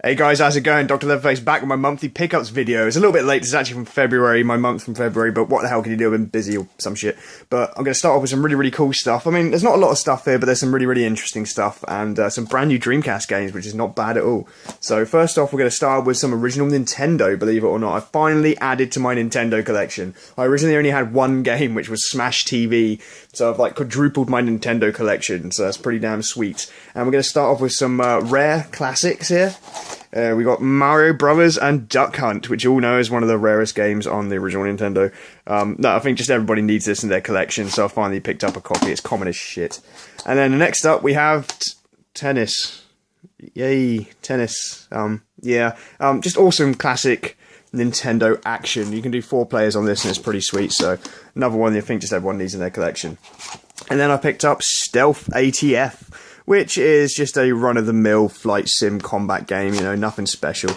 Hey guys, how's it going? Dr. Leatherface back with my monthly pickups video. It's a little bit late, this is actually from February, my month from February, but what the hell can you do? I've been busy or some shit. But I'm going to start off with some really cool stuff. I mean, there's not a lot of stuff here, but there's some really interesting stuff, and some brand new Dreamcast games, which is not bad at all. So first off, we're going to start with some original Nintendo, believe it or not. I finally added to my Nintendo collection. I originally only had one game, which was Smash TV, so I've like quadrupled my Nintendo collection, so that's pretty damn sweet. And we're going to start off with some rare classics here. We got Mario Brothers and Duck Hunt, which you all know is one of the rarest games on the original Nintendo. No, I think just everybody needs this in their collection, so I finally picked up a copy. It's common as shit. And then next up we have tennis. Yay, tennis. Just awesome classic Nintendo action. You can do 4 players on this and it's pretty sweet, so another one I think just everyone needs in their collection. And then I picked up Stealth ATF, which is just a run-of-the-mill flight sim combat game, you know, nothing special.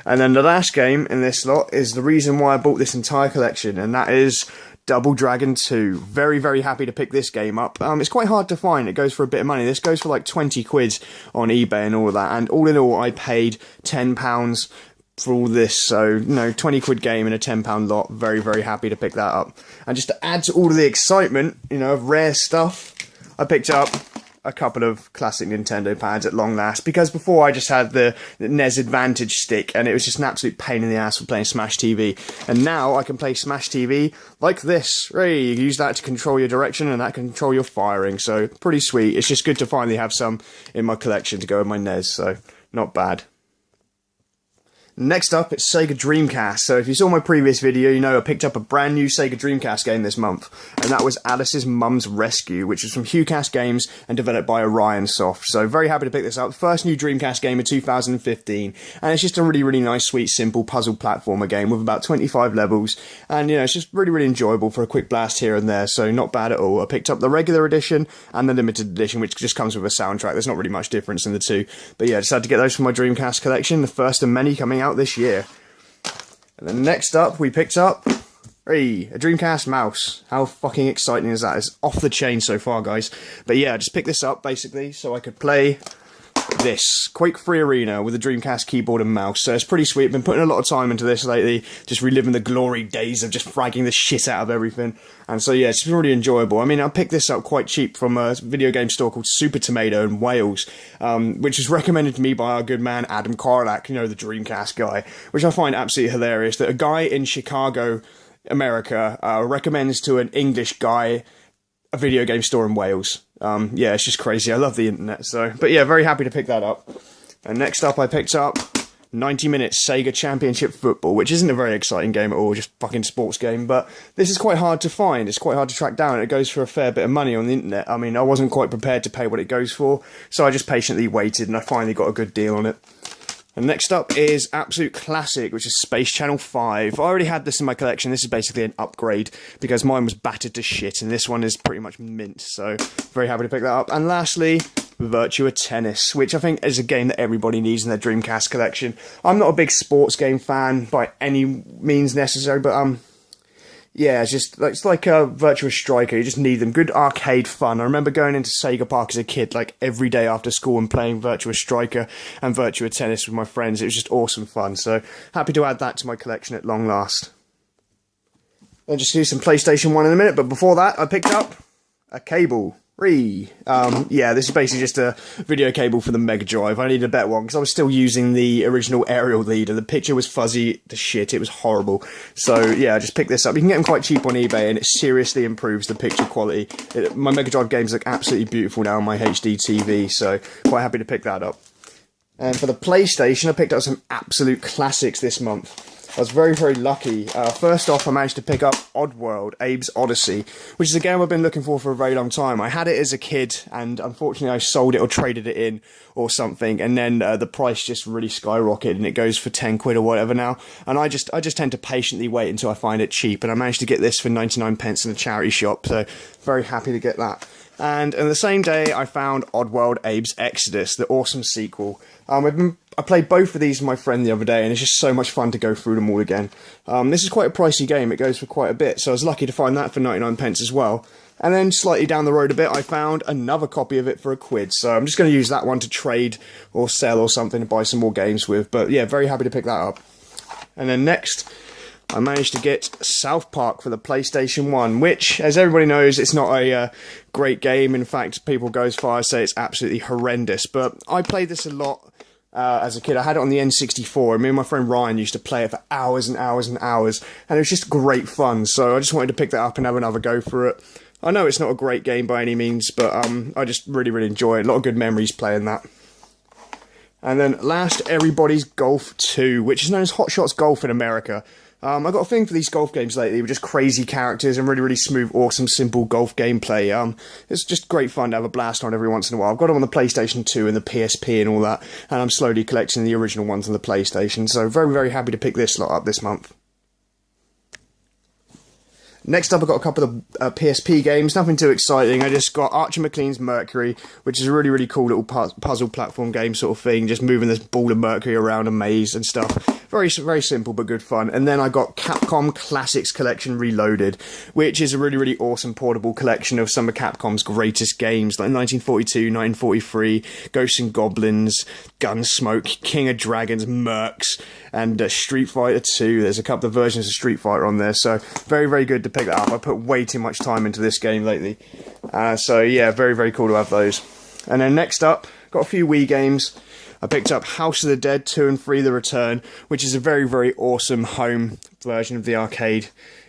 And then the last game in this lot is the reason why I bought this entire collection, and that is Double Dragon 2. Very happy to pick this game up. It's quite hard to find. It goes for a bit of money. This goes for like 20 quid on eBay and all of that, and all in all I paid £10 for all this, so, you know, 20 quid game in a £10 lot. Very happy to pick that up. And just to add to all of the excitement, you know, of rare stuff, I picked up a couple of classic Nintendo pads at long last, because before I just had the NES Advantage stick and it was just an absolute pain in the ass for playing Smash TV, and now I can play Smash TV like this. Hey, you use that to control your direction and that can control your firing, so pretty sweet. It's just good to finally have some in my collection to go with my NES, so not bad. Next up, it's Sega Dreamcast. So if you saw my previous video, you know I picked up a brand new Sega Dreamcast game this month, and that was Alice's Mum's Rescue, which is from HuCast Games and developed by Orion Soft. So very happy to pick this up. First new Dreamcast game of 2015, and it's just a really nice, sweet, simple puzzle platformer game with about 25 levels, and you know, it's just really enjoyable for a quick blast here and there, so not bad at all. I picked up the regular edition and the limited edition, which just comes with a soundtrack. There's not really much difference in the two, but yeah, I decided to get those for my Dreamcast collection, the first of many coming out this year. And then next up we picked up a Dreamcast mouse. How fucking exciting is that? It's off the chain so far, guys. But yeah, I just picked this up basically so I could play this Quake 3 Arena with a Dreamcast keyboard and mouse, so it's pretty sweet. I've been putting a lot of time into this lately, just reliving the glory days of just fragging the shit out of everything, and so yeah, it's been really enjoyable. I mean, I picked this up quite cheap from a video game store called Super Tomato in Wales, which was recommended to me by our good man Adam Carlack, you know, the Dreamcast guy, which I find absolutely hilarious, that a guy in Chicago, America, recommends to an English guy a video game store in Wales. Yeah, it's just crazy. I love the internet, so. But yeah, very happy to pick that up. And next up, I picked up 90 Minutes Sega Championship Football, which isn't a very exciting game at all, just fucking sports game, but this is quite hard to find. It's quite hard to track down, and it goes for a fair bit of money on the internet. I mean, I wasn't quite prepared to pay what it goes for, so I just patiently waited, and I finally got a good deal on it. And next up is Absolute Classic, which is Space Channel 5. I already had this in my collection. This is basically an upgrade, because mine was battered to shit, and this one is pretty much mint, so very happy to pick that up. And lastly, Virtua Tennis, which I think is a game that everybody needs in their Dreamcast collection. I'm not a big sports game fan by any means necessary, but yeah, it's like a Virtua Striker. You just need them. Good arcade fun. I remember going into Sega Park as a kid, like every day after school, and playing Virtua Striker and Virtua Tennis with my friends. It was just awesome fun. So happy to add that to my collection at long last. I'll just do some PlayStation 1 in a minute, but before that, I picked up a cable. Yeah, this is basically just a video cable for the Mega Drive. I needed a better one because I was still using the original aerial leader. The picture was fuzzy to shit. It was horrible. So yeah, I just picked this up. You can get them quite cheap on eBay, and it seriously improves the picture quality. My Mega Drive games look absolutely beautiful now on my HD TV, so quite happy to pick that up. And for the PlayStation, I picked up some absolute classics this month. I was very lucky. First off, I managed to pick up Oddworld, Abe's Odyssey, which is a game I've been looking for a very long time. I had it as a kid, and unfortunately I sold it or traded it in or something, and then the price just really skyrocketed, and it goes for 10 quid or whatever now. And I just tend to patiently wait until I find it cheap, and I managed to get this for 99 pence in a charity shop, so very happy to get that. And in the same day, I found Oddworld Abe's Exodus, the awesome sequel. I played both of these with my friend the other day, and it's just so much fun to go through them all again. This is quite a pricey game, it goes for quite a bit, so I was lucky to find that for 99 pence as well. And then slightly down the road a bit, I found another copy of it for £1, so I'm just going to use that one to trade or sell or something to buy some more games with. But yeah, very happy to pick that up. And then next, I managed to get South Park for the PlayStation 1, which, as everybody knows, it's not a great game. In fact, people go as far as say it's absolutely horrendous. But I played this a lot as a kid. I had it on the N64, and me and my friend Ryan used to play it for hours and hours and hours, and it was just great fun. So I just wanted to pick that up and have another go for it. I know it's not a great game by any means, but I just really, really enjoy it. A lot of good memories playing that. And then last, Everybody's Golf 2, which is known as Hot Shots Golf in America. I got a thing for these golf games lately with just crazy characters and really, really smooth, awesome, simple golf gameplay. It's just great fun to have a blast on every once in a while. I've got them on the PlayStation 2 and the PSP and all that, and I'm slowly collecting the original ones on the PlayStation, so very, very happy to pick this lot up this month. Next up, I've got a couple of PSP games, nothing too exciting. I just got Archer McLean's Mercury, which is a really, really cool little puzzle platform game sort of thing, just moving this ball of mercury around a maze and stuff. Very, very simple, but good fun. And then I got Capcom Classics Collection Reloaded, which is a really, really awesome portable collection of some of Capcom's greatest games, like 1942, 1943, Ghosts and Goblins, Gunsmoke, King of Dragons, Mercs, and Street Fighter 2. There's a couple of versions of Street Fighter on there, so very, very good to pick that up. I put way too much time into this game lately. So yeah, very, very cool to have those. And then next up, got a few Wii games. I picked up House of the Dead 2 and 3 The Return, which is a very, very awesome home version of the arcade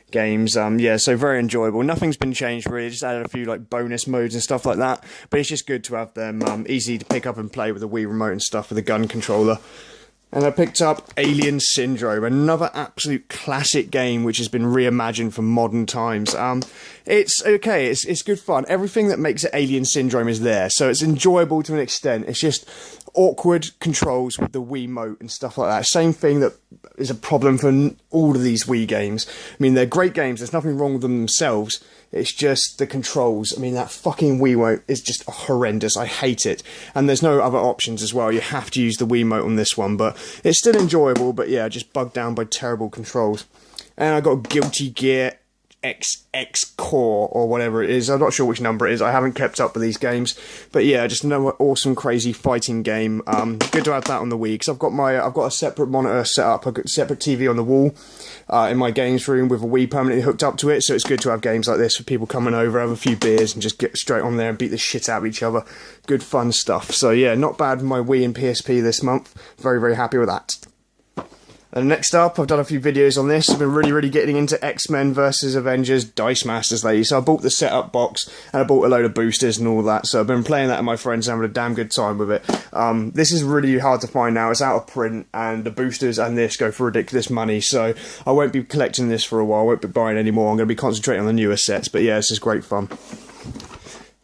games. Yeah, so very enjoyable. Nothing's been changed really, just added a few like bonus modes and stuff like that, but it's just good to have them easy to pick up and play with a Wii remote and stuff with a gun controller. And I picked up Alien Syndrome, another absolute classic game which has been reimagined for modern times. It's okay, it's good fun. Everything that makes it Alien Syndrome is there, so it's enjoyable to an extent. It's just awkward controls with the Wiimote and stuff like that. Same thing that is a problem for all of these Wii games. I mean, they're great games, there's nothing wrong with them themselves. It's just the controls. I mean, that fucking Wiimote is just horrendous. I hate it. And there's no other options as well. You have to use the Wiimote on this one, but it's still enjoyable, but yeah, just bogged down by terrible controls. And I got Guilty Gear XX Core, or whatever it is. I'm not sure which number it is. I haven't kept up with these games. But yeah, just another awesome, crazy fighting game. Good to have that on the Wii, because I've got a separate monitor set up. I've got a separate TV on the wall in my games room with a Wii permanently hooked up to it, so it's good to have games like this for people coming over, have a few beers, and just get straight on there and beat the shit out of each other. Good fun stuff. So yeah, not bad for my Wii and PSP this month. Very, very happy with that. And next up, I've done a few videos on this. I've been really, really getting into X-Men vs Avengers Dice Masters lately. So I bought the setup box, and I bought a load of boosters and all that. So I've been playing that with my friends and having a damn good time with it. This is really hard to find now. It's out of print, and the boosters and this go for ridiculous money. So I won't be collecting this for a while. I won't be buying any more. I'm going to be concentrating on the newer sets. But yeah, this is great fun.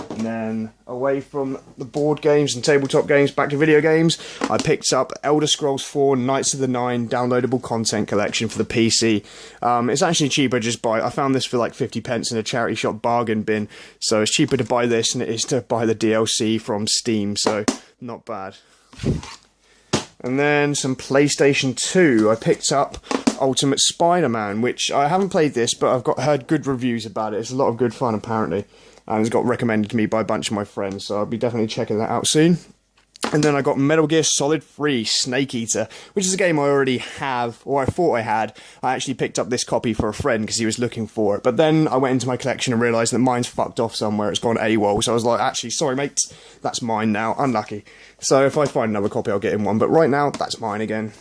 And then, away from the board games and tabletop games, back to video games, I picked up Elder Scrolls 4 Knights of the Nine downloadable content collection for the PC. It's actually cheaper just buy. I found this for like 50 pence in a charity shop bargain bin, so it's cheaper to buy this than it is to buy the DLC from Steam, so not bad. And then some PlayStation 2. I picked up Ultimate Spider-Man, which I haven't played this, but I've heard good reviews about it. It's a lot of good fun, apparently. And it's got recommended to me by a bunch of my friends, so I'll be definitely checking that out soon. And then I got Metal Gear Solid 3 Snake Eater, which is a game I already have, or I thought I had. I actually picked up this copy for a friend because he was looking for it. But then I went into my collection and realised that mine's fucked off somewhere. It's gone AWOL. So I was like, actually, sorry, mate. That's mine now. Unlucky. So if I find another copy, I'll get in one. But right now, that's mine again.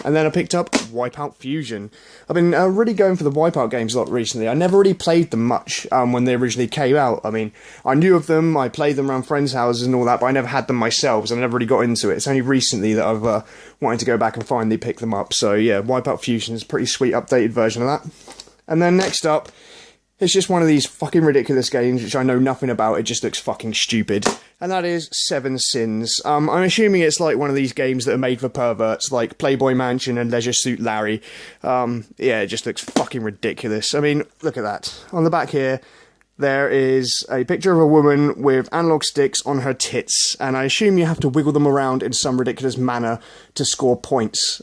And then I picked up Wipeout Fusion. I've been really going for the Wipeout games a lot recently. I never really played them much when they originally came out. I mean, I knew of them, I played them around friends' houses and all that, but I never had them myself, so I never really got into it. It's only recently that I've wanted to go back and finally pick them up. So yeah, Wipeout Fusion is a pretty sweet updated version of that. And then next up, it's just one of these fucking ridiculous games which I know nothing about, it just looks fucking stupid. And that is Seven Sins. I'm assuming it's like one of these games that are made for perverts, like Playboy Mansion and Leisure Suit Larry. Yeah, it just looks fucking ridiculous. I mean, look at that. On the back here, there is a picture of a woman with analog sticks on her tits, and I assume you have to wiggle them around in some ridiculous manner to score points.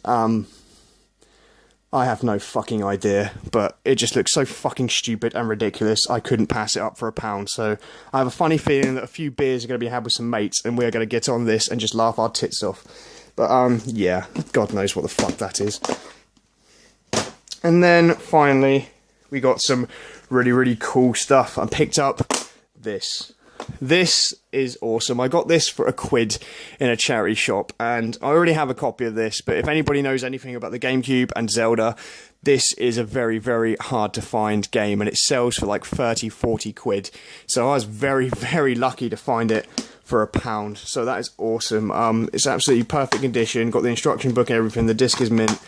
I have no fucking idea, but it just looks so fucking stupid and ridiculous, I couldn't pass it up for £1. So I have a funny feeling that a few beers are going to be had with some mates, and we're going to get on this and just laugh our tits off. But, yeah, God knows what the fuck that is. And then, finally, we got some really, really cool stuff. I picked up this. This is awesome. I got this for £1 in a charity shop, and I already have a copy of this, but if anybody knows anything about the Gamecube and Zelda, this is a very, very hard to find game, and it sells for like 30, 40 quid. So I was very, very lucky to find it for £1. So that is awesome. It's absolutely perfect condition, got the instruction book and everything, the disc is mint,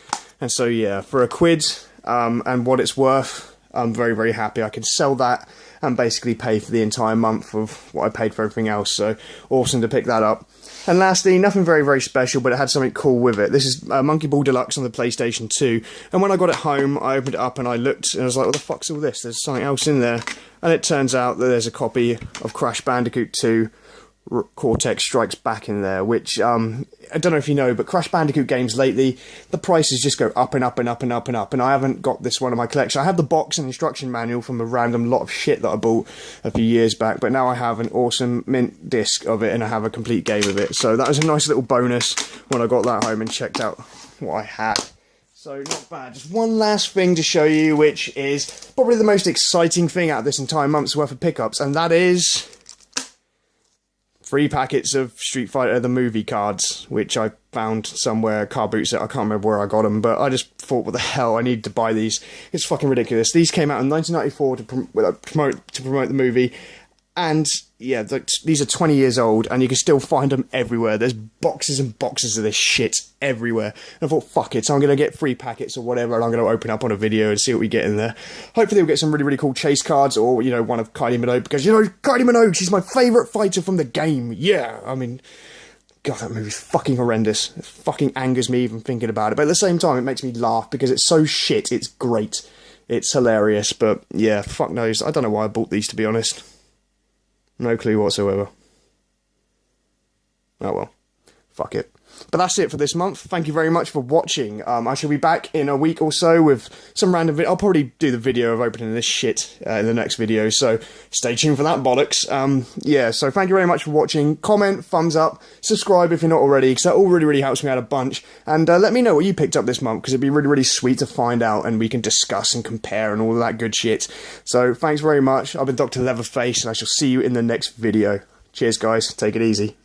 and so yeah, for £1, and what it's worth, I'm very, very happy. I can sell that and basically pay for the entire month of what I paid for everything else, so awesome to pick that up. And lastly, nothing very, very special, but it had something cool with it. This is Monkey Ball Deluxe on the PlayStation 2, and when I got it home, I opened it up and I looked, and I was like, what the fuck's all this? There's something else in there. And it turns out that there's a copy of Crash Bandicoot 2 Cortex Strikes Back in there, which, I don't know if you know, but Crash Bandicoot games lately, the prices just go up and up and up and up and up, and I haven't got this one in my collection. I have the box and instruction manual from a random lot of shit that I bought a few years back, but now I have an awesome mint disc of it, and I have a complete game of it, so that was a nice little bonus when I got that home and checked out what I had. So, not bad. Just one last thing to show you, which is probably the most exciting thing out of this entire month's worth of pickups, and that is 3 packets of Street Fighter the movie cards, which I found somewhere, car boot set, I can't remember where I got them, but I just thought, what the hell, I need to buy these. It's fucking ridiculous. These came out in 1994 to promote the movie, and yeah, these are 20 years old, and you can still find them everywhere. There's boxes and boxes of this shit everywhere. And I thought, fuck it, so I'm going to get 3 packets or whatever, and I'm going to open up on a video and see what we get in there. Hopefully we'll get some really, really cool chase cards, or, you know, one of Kylie Minogue, because, you know, Kylie Minogue, she's my favourite fighter from the game. Yeah, I mean, God, that movie's fucking horrendous. It fucking angers me even thinking about it, but at the same time, it makes me laugh, because it's so shit, it's great. It's hilarious, but yeah, fuck knows. I don't know why I bought these, to be honest. No clue whatsoever. Oh well. Fuck it. But that's it for this month. Thank you very much for watching. I shall be back in a week or so with some random video. I'll probably do the video of opening this shit in the next video, so stay tuned for that bollocks. Yeah, so thank you very much for watching. Comment, thumbs up, subscribe if you're not already, because that all really, really helps me out a bunch. And let me know what you picked up this month, because it'd be really, really sweet to find out, and we can discuss and compare and all that good shit. So thanks very much. I've been Dr. Leatherface, and I shall see you in the next video. Cheers, guys. Take it easy.